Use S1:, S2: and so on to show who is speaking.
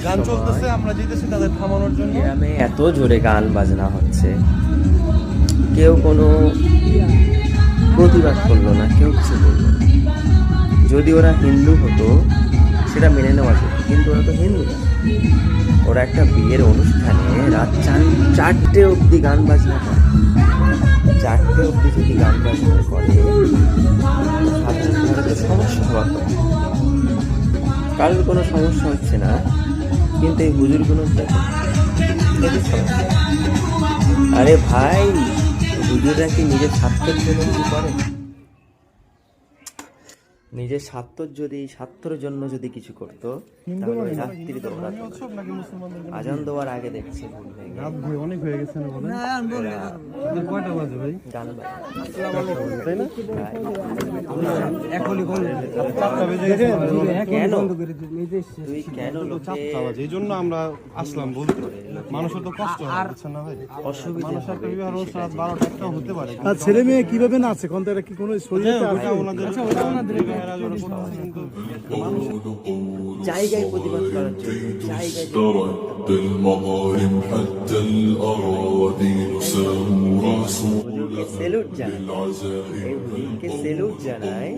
S1: গান চলতেছে, আমরা যেতেছি তাদের থামানোর জন্য।
S2: গ্রামে এত জোরে গান বাজনা হচ্ছে, কেউ কোনো প্রতিবাদ করলো না, কেউ কিছু বললো না। যদি ওরা হিন্দু হতো সেটা মেনে নেওয়া যেত, কিন্তু ওরা তো হিন্দু না। ওরা একটা বিয়ের অনুষ্ঠানে রাত 4টে অবধি গান বাজনা করে। 4টে অবধি যদি গান বাজনা করে, সাধারণ ঘরে তো সমস্যা হওয়ার কথা। কারোর কোনো সমস্যা হচ্ছে না, কিন্তু এই হুজুরগুলো দেখো, এদের সমস্যা। আরে ভাই, হুজুররা কি নিজের স্বার্থের জন্য কি করে? নিজের স্বার্থের জন্য যদি কিছু করতো, তাহলে ওই রাত্রি দৌড়াতো। আজান দেওয়ার আগে দেখছি ভুল হয়ে গেছে।
S1: অনেক হয়ে গেছে না বলেন? কয়টা বাজে ভাই?
S2: গান
S1: তাই না?
S2: কেন তুই কেন
S1: এই জন্য আমরা আসলাম বলতে। মানুষের তো কষ্ট হচ্ছে না ভাই,
S2: অসুবিধা
S1: মানুষ একটা বিবাহ অনুষ্ঠান রাত 12টা একটা হতে পারে।
S3: আর ছেলে মেয়ে কিভাবে নাচে কোন কি কোনো শরীরে আছে?
S2: জায়গায় প্রতিবাদ করার জন্য জায়গায়
S4: المظالم حتى الأراضين ساموا رسول
S2: সেলুট জানাই, এই হুজুরকে সেলুট জানাই।